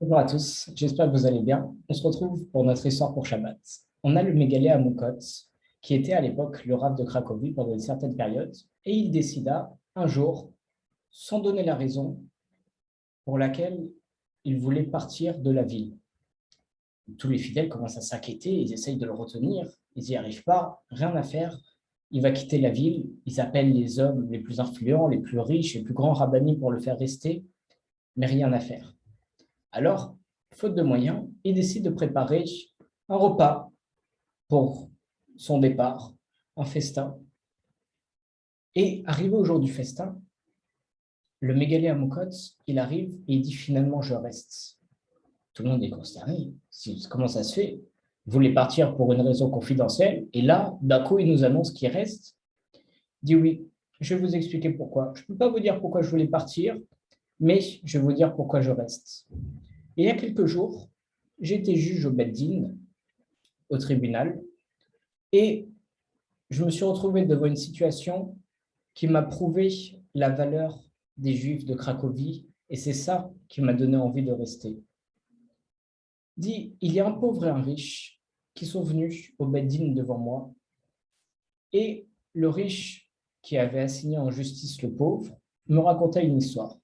Bonjour à tous, j'espère que vous allez bien. On se retrouve pour notre histoire pour Shabbat. On a le Mégalé à Moukot, qui était à l'époque le rabbin de Cracovie pendant une certaine période, et il décida un jour, sans donner la raison, pour laquelle il voulait partir de la ville. Tous les fidèles commencent à s'inquiéter, ils essayent de le retenir, ils n'y arrivent pas, rien à faire. Il va quitter la ville, ils appellent les hommes les plus influents, les plus riches, les plus grands rabbinis pour le faire rester, mais rien à faire. Alors, faute de moyens, il décide de préparer un repas pour son départ, un festin. Et arrivé au jour du festin, le mégalé à Moukot, il arrive et il dit finalement je reste. Tout le monde est consterné. Comment ça se fait? Vous voulez partir pour une raison confidentielle et là, d'un coup, il nous annonce qu'il reste. Il dit oui, je vais vous expliquer pourquoi. Je ne peux pas vous dire pourquoi je voulais partir, mais je vais vous dire pourquoi je reste. Et il y a quelques jours, j'étais juge au Beddin, au tribunal, et je me suis retrouvé devant une situation qui m'a prouvé la valeur des Juifs de Cracovie, et c'est ça qui m'a donné envie de rester. Dit, il y a un pauvre et un riche qui sont venus au Beddin devant moi, et le riche qui avait assigné en justice le pauvre me racontait une histoire.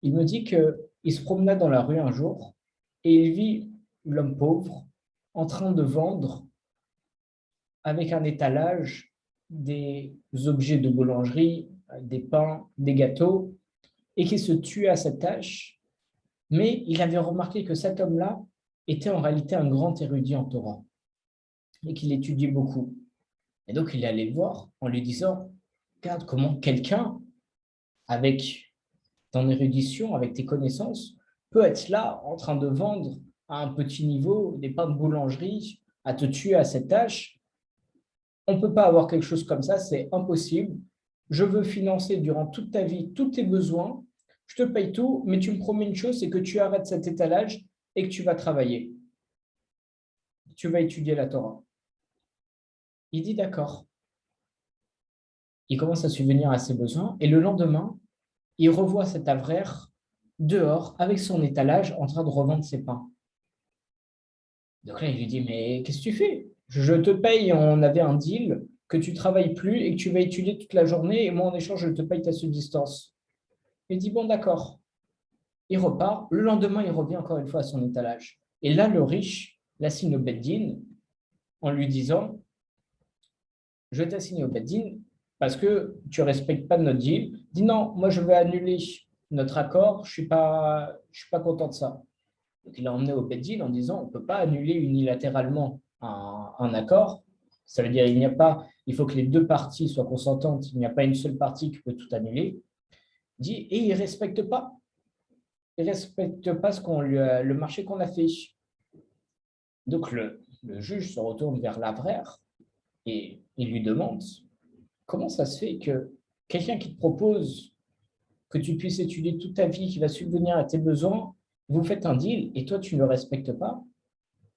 Il me dit qu'il se promena dans la rue un jour et il vit l'homme pauvre en train de vendre avec un étalage des objets de boulangerie, des pains, des gâteaux, et qui se tuait à cette tâche. Mais il avait remarqué que cet homme-là était en réalité un grand érudit en Torah et qu'il étudiait beaucoup. Et donc il est allé le voir en lui disant, regarde comment quelqu'un avec ton érudition, avec tes connaissances, peut être là en train de vendre à un petit niveau des pains de boulangerie, à te tuer à cette tâche. On ne peut pas avoir quelque chose comme ça, c'est impossible. Je veux financer durant toute ta vie tous tes besoins, je te paye tout, mais tu me promets une chose, c'est que tu arrêtes cet étalage et que tu vas travailler. Tu vas étudier la Torah. Il dit d'accord. Il commence à subvenir à ses besoins et le lendemain, il revoit cet avraire dehors avec son étalage en train de revendre ses pains. Donc là, il lui dit, mais qu'est-ce que tu fais? Je te paye, on avait un deal, que tu travailles plus et que tu vas étudier toute la journée et moi, en échange, je te paye ta subsistance. Il dit, bon, d'accord. Il repart. Le lendemain, il revient encore une fois à son étalage. Et là, le riche l'assigne au Beddin en lui disant, je vais t'assigner au Beddin parce que tu ne respectes pas notre deal. Il dit, non, moi, je vais annuler notre accord, je suis pas content de ça. Donc, il l'a emmené au Beddin en disant on ne peut pas annuler unilatéralement un accord. Ça veut dire il faut que les deux parties soient consentantes. Il n'y a pas une seule partie qui peut tout annuler. Il dit et il ne respecte pas. Il ne respecte pas le marché qu'on a fait. Donc le juge se retourne vers l'avraire et il lui demande comment ça se fait que quelqu'un qui te propose que tu puisses étudier toute ta vie, qui va subvenir à tes besoins, vous faites un deal et toi tu ne le respectes pas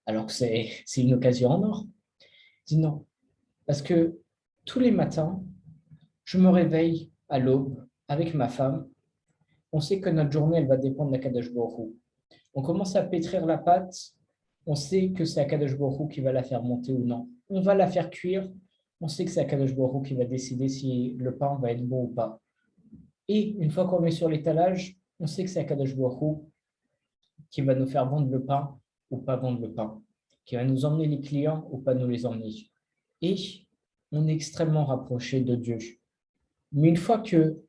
alors que c'est une occasion en or. Je dis non, parce que tous les matins, je me réveille à l'aube avec ma femme. On sait que notre journée, elle va dépendre d'Akadosh Baruch Hu. On commence à pétrir la pâte, on sait que c'est Akadosh Baruch Hu qui va la faire monter ou non. On va la faire cuire, on sait que c'est Akadosh Baruch Hu qui va décider si le pain va être bon ou pas. Et une fois qu'on met sur l'étalage, on sait que c'est Akadosh Baruch Hu qui va nous faire vendre le pain ou pas vendre le pain, qui va nous emmener les clients ou pas nous les emmener. Et on est extrêmement rapproché de Dieu. Mais une fois que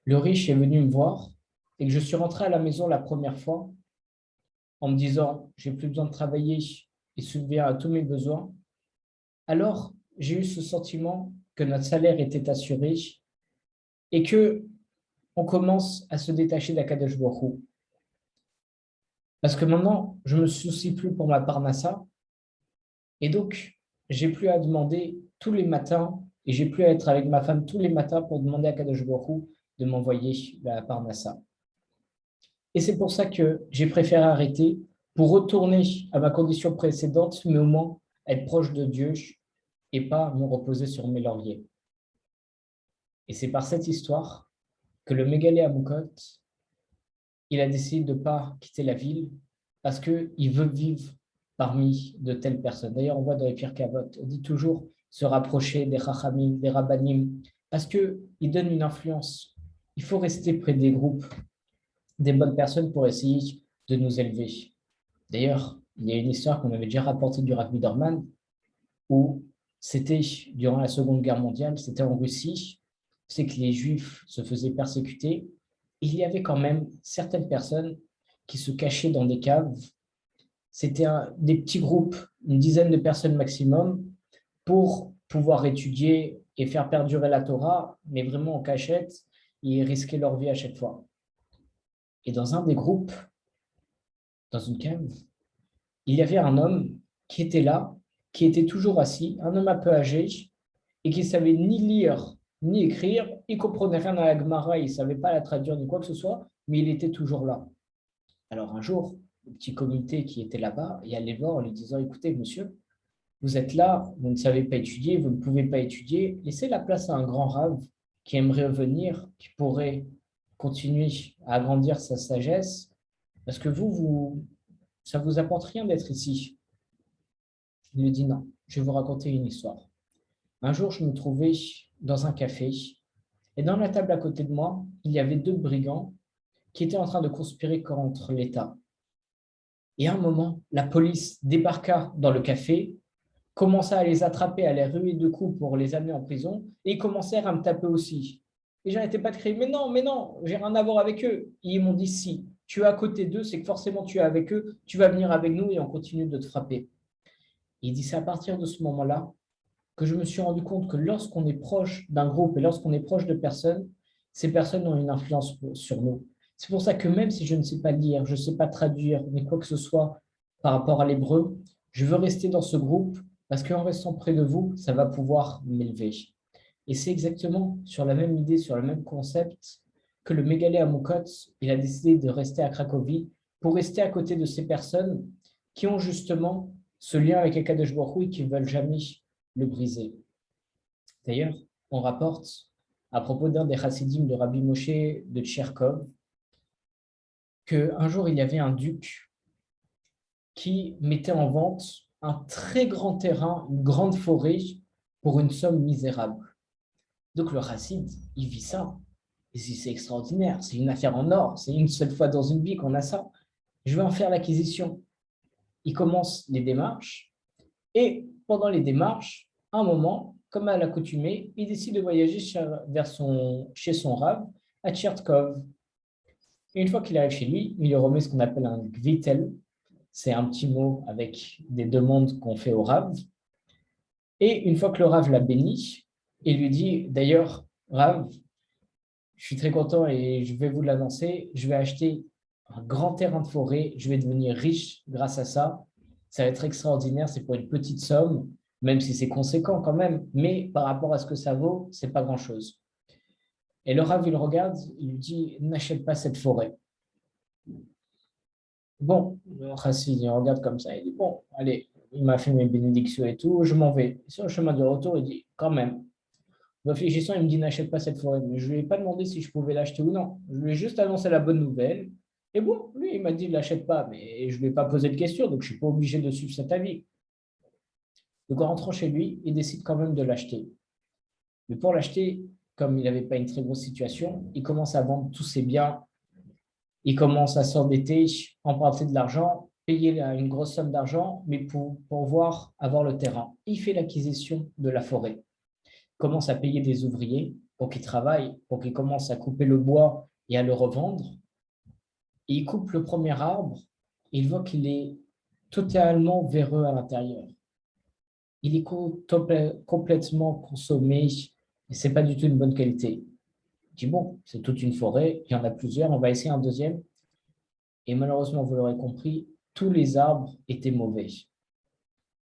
le riche est venu me voir et que je suis rentré à la maison la première fois en me disant j'ai plus besoin de travailler et subvenir à tous mes besoins, alors j'ai eu ce sentiment que notre salaire était assuré et que on commence à se détacher d'Akadosh Baruch Hu. Parce que maintenant, je ne me soucie plus pour ma parnassa et donc j'ai plus à demander tous les matins et j'ai plus à être avec ma femme tous les matins pour demander à Kadosh Baruch Hu de m'envoyer la parnassa. Et c'est pour ça que j'ai préféré arrêter pour retourner à ma condition précédente, mais au moins être proche de Dieu et pas me reposer sur mes lauriers. Et c'est par cette histoire que le Mégalé à Moukot il a décidé de ne pas quitter la ville parce qu'il veut vivre parmi de telles personnes. D'ailleurs, on voit dans les Pirkei Avot, on dit toujours se rapprocher des Chachamim, des Rabbanim, parce qu'ils donnent une influence. Il faut rester près des groupes, des bonnes personnes pour essayer de nous élever. D'ailleurs, il y a une histoire qu'on avait déjà rapportée du Rav Biderman, où c'était durant la Seconde Guerre mondiale, c'était en Russie, c'est que les Juifs se faisaient persécuter. Il y avait quand même certaines personnes qui se cachaient dans des caves. C'était des petits groupes, une dizaine de personnes maximum, pour pouvoir étudier et faire perdurer la Torah, mais vraiment en cachette, et risquer leur vie à chaque fois. Et dans un des groupes, dans une cave, il y avait un homme qui était là, qui était toujours assis, un homme un peu âgé, et qui ne savait ni lire ni écrire, il ne comprenait rien à la Gemara, il ne savait pas la traduire ni quoi que ce soit, mais il était toujours là. Alors un jour, le petit comité qui était là-bas est allé voir en lui disant, écoutez, monsieur, vous êtes là, vous ne savez pas étudier, vous ne pouvez pas étudier, laissez la place à un grand rave qui aimerait venir, qui pourrait continuer à agrandir sa sagesse, parce que ça ne vous apporte rien d'être ici. Il lui dit non, je vais vous raconter une histoire. Un jour, je me trouvais dans un café et dans la table à côté de moi, il y avait deux brigands qui étaient en train de conspirer contre l'État. Et à un moment, la police débarqua dans le café, commença à les attraper, à les ruer de coups pour les amener en prison et ils commencèrent à me taper aussi. Et j'arrêtais pas de crier, mais non, j'ai rien à voir avec eux. Et ils m'ont dit, si, tu es à côté d'eux, c'est que forcément tu es avec eux, tu vas venir avec nous et on continue de te frapper. Et il dit, c'est à partir de ce moment-là que je me suis rendu compte que lorsqu'on est proche d'un groupe et lorsqu'on est proche de personnes, ces personnes ont une influence sur nous. C'est pour ça que même si je ne sais pas lire, je ne sais pas traduire, mais quoi que ce soit par rapport à l'hébreu, je veux rester dans ce groupe parce qu'en restant près de vous, ça va pouvoir m'élever. Et c'est exactement sur la même idée, sur le même concept que le Mégalé Amoukot, il a décidé de rester à Cracovie pour rester à côté de ces personnes qui ont justement ce lien avec Akadosh Baruch Hu et qui ne veulent jamais le briser. D'ailleurs, on rapporte à propos d'un des chassidim de Rabbi Moshe de Tcherkov qu'un jour, il y avait un duc qui mettait en vente un très grand terrain, une grande forêt, pour une somme misérable. Donc le chassid, il vit ça. Et c'est extraordinaire, c'est une affaire en or, c'est une seule fois dans une vie qu'on a ça. Je vais en faire l'acquisition. Il commence les démarches et pendant les démarches, à un moment, comme à l'accoutumée, il décide de voyager chez son Rav à Tchertkov. Et une fois qu'il arrive chez lui, il lui remet ce qu'on appelle un gvitel. C'est un petit mot avec des demandes qu'on fait au Rav. Et une fois que le Rav l'a béni, il lui dit, d'ailleurs, Rav, je suis très content et je vais vous l'annoncer, je vais acheter un grand terrain de forêt, je vais devenir riche grâce à ça. Ça va être extraordinaire, c'est pour une petite somme, même si c'est conséquent quand même, mais par rapport à ce que ça vaut, c'est pas grand-chose. Et le Rav, il regarde, il lui dit, n'achète pas cette forêt. Bon, le Chassid, il regarde comme ça, il dit, bon, allez, il m'a fait mes bénédictions et tout, je m'en vais. Sur le chemin de retour, il dit, quand même, réfléchissant, il me dit, n'achète pas cette forêt. Mais je ne lui ai pas demandé si je pouvais l'acheter ou non. Je lui ai juste annoncé la bonne nouvelle. Et bon, lui, il m'a dit, ne l'achète pas. Mais je ne lui ai pas posé de question, donc je ne suis pas obligé de suivre cet avis. Donc en rentrant chez lui, il décide quand même de l'acheter. Mais pour l'acheter, comme il n'avait pas une très grosse situation, il commence à vendre tous ses biens. Il commence à s'endetter, emprunter de l'argent, payer une grosse somme d'argent, mais pour pouvoir avoir le terrain. Il fait l'acquisition de la forêt. Commence à payer des ouvriers pour qu'ils travaillent, pour qu'ils commencent à couper le bois et à le revendre. Et il coupe le premier arbre, et il voit qu'il est totalement véreux à l'intérieur. Il est complètement consommé et ce n'est pas du tout une bonne qualité. Il dit bon, c'est toute une forêt, il y en a plusieurs, on va essayer un deuxième. Et malheureusement, vous l'aurez compris, tous les arbres étaient mauvais.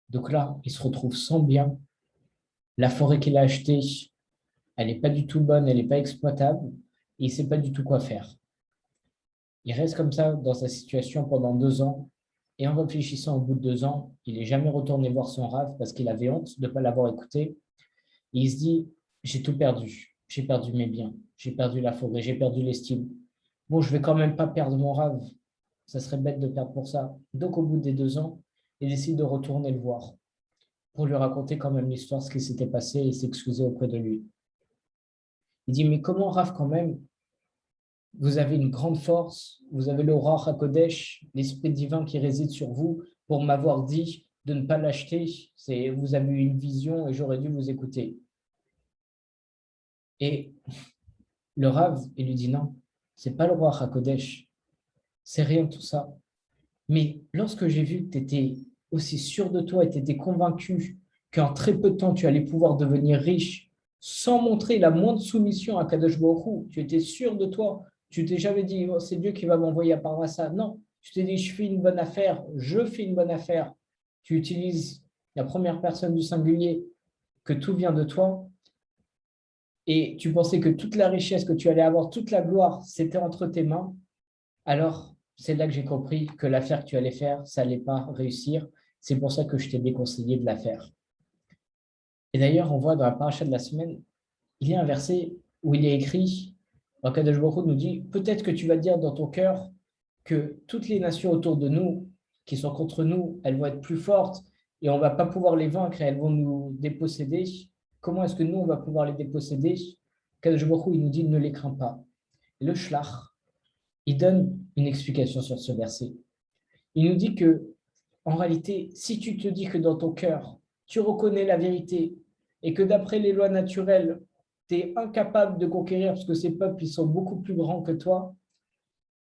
Donc là, il se retrouve sans bien. La forêt qu'il a achetée, elle n'est pas du tout bonne, elle n'est pas exploitable, et il ne sait pas du tout quoi faire. Il reste comme ça dans sa situation pendant 2 ans, et en réfléchissant au bout de 2 ans, il n'est jamais retourné voir son Rav parce qu'il avait honte de ne pas l'avoir écouté. Et il se dit, j'ai tout perdu, j'ai perdu mes biens, j'ai perdu la forêt, j'ai perdu l'estime. bon, je vais quand même pas perdre mon rave. Ça serait bête de perdre pour ça. Donc, au bout des 2 ans, il décide de retourner le voir pour lui raconter quand même l'histoire, ce qui s'était passé et s'excuser auprès de lui. Il dit, mais comment, Rav, quand même, vous avez une grande force, vous avez l'aurore HaKodesh, l'esprit divin qui réside sur vous, pour m'avoir dit de ne pas l'acheter. Vous avez eu une vision et j'aurais dû vous écouter. Et le Rav, il lui dit non, c'est pas le roi HaKodesh, c'est rien tout ça. Mais lorsque j'ai vu que tu étais aussi sûr de toi et tu étais convaincu qu'en très peu de temps, tu allais pouvoir devenir riche sans montrer la moindre soumission à Kadosh Baruch Hu, tu étais sûr de toi, tu t'es jamais dit, oh, c'est Dieu qui va m'envoyer à Parnassa. Non, tu t'es dit, je fais une bonne affaire, je fais une bonne affaire. Tu utilises la première personne du singulier, que tout vient de toi, et tu pensais que toute la richesse que tu allais avoir, toute la gloire, c'était entre tes mains. Alors, c'est là que j'ai compris que l'affaire que tu allais faire, ça n'allait pas réussir. C'est pour ça que je t'ai déconseillé de la faire. Et d'ailleurs, on voit dans la paracha de la semaine, il y a un verset où il est écrit, Kadosh Baruch Hu nous dit, peut-être que tu vas dire dans ton cœur que toutes les nations autour de nous, qui sont contre nous, elles vont être plus fortes et on ne va pas pouvoir les vaincre et elles vont nous déposséder. Comment est-ce que nous, on va pouvoir les déposséder? Kadosh Baruch Hu, il nous dit, ne les crains pas. Et le shlach, il donne une explication sur ce verset. Il nous dit que, en réalité, si tu te dis que dans ton cœur, tu reconnais la vérité et que d'après les lois naturelles, tu es incapable de conquérir parce que ces peuples, ils sont beaucoup plus grands que toi,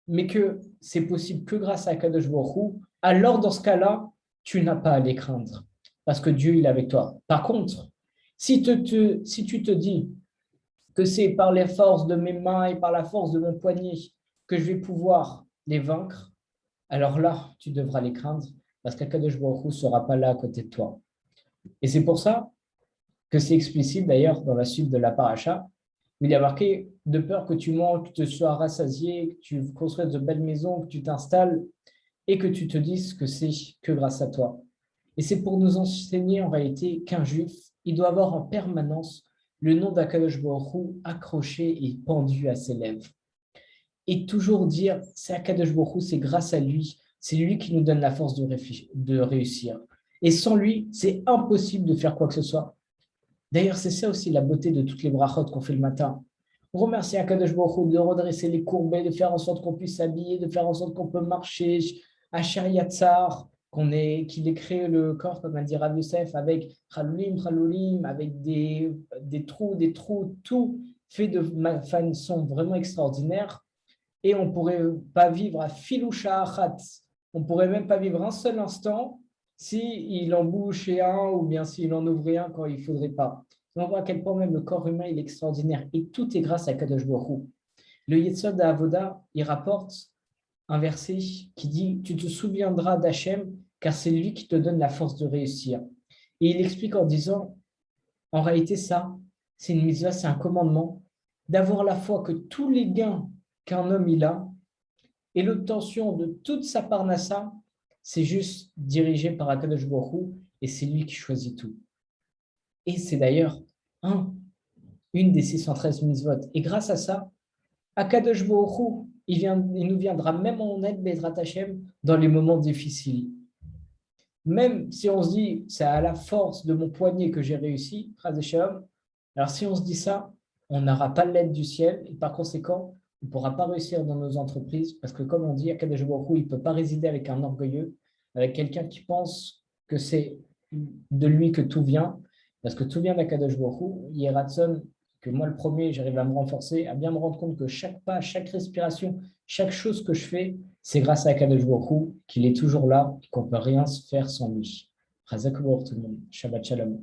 mais que c'est possible que grâce à Kadosh Baruch Hu, alors dans ce cas-là, tu n'as pas à les craindre parce que Dieu, il est avec toi. Par contre, si tu te dis que c'est par les forces de mes mains et par la force de mon poignet que je vais pouvoir les vaincre, alors là, tu devras les craindre parce qu'Akadosh Baruch Hu ne sera pas là à côté de toi. Et c'est pour ça que c'est explicite d'ailleurs dans la suite de la paracha, où il y a marqué de peur que tu manges, que tu sois rassasié, que tu construises de belles maisons, que tu t'installes et que tu te dises que c'est que grâce à toi. Et c'est pour nous enseigner en réalité qu'un juif, il doit avoir en permanence le nom d'Akadosh Baruch Hu accroché et pendu à ses lèvres. Et toujours dire, c'est Akadosh Baruch Hu, c'est grâce à lui, c'est lui qui nous donne la force de réussir. Et sans lui, c'est impossible de faire quoi que ce soit. D'ailleurs, c'est ça aussi la beauté de toutes les brachot qu'on fait le matin. On remercie Akadosh Baruch Hu de redresser les courbes, de faire en sorte qu'on puisse s'habiller, de faire en sorte qu'on peut marcher, à Shariatzar, qu'il ait créé le corps, comme a dit Rav Yosef, avec Chaloulim, avec des trous, tout fait de façon vraiment extraordinaire. Et on ne pourrait pas vivre à filoucha achat. On ne pourrait même pas vivre un seul instant s'il en bouchait un ou bien s'il en ouvrait un quand il ne faudrait pas. On voit à quel point même le corps humain il est extraordinaire et tout est grâce à Kadosh Baruch Hu. Le Yetzod d'Avoda, il rapporte un verset qui dit « Tu te souviendras d'Hachem car c'est lui qui te donne la force de réussir ». Et il explique en disant « En réalité, ça, c'est une mitzvah, c'est un commandement d'avoir la foi que tous les gains qu'un homme il a et l'obtention de toute sa parnassa, c'est juste dirigé par Akadosh Baruch Hu et c'est lui qui choisit tout. Et c'est d'ailleurs une des 613 mitzvot. Et grâce à ça, Akadosh Baruch Hu, il nous viendra même en aide, Bezrat Hashem, dans les moments difficiles. Même si on se dit, c'est à la force de mon poignet que j'ai réussi, alors si on se dit ça, on n'aura pas l'aide du ciel et par conséquent, on ne pourra pas réussir dans nos entreprises parce que comme on dit, Akadosh Baruch Hu, il ne peut pas résider avec un orgueilleux, avec quelqu'un qui pense que c'est de lui que tout vient, parce que tout vient d'Akadosh Baruch Hu. Yeratson, que moi le premier, j'arrive à me renforcer, à bien me rendre compte que chaque pas, chaque respiration, chaque chose que je fais, c'est grâce à Akadosh Baruch Hu qu'il est toujours là et qu'on ne peut rien se faire sans lui. Chazak Baruch tout le monde. Shabbat Shalom.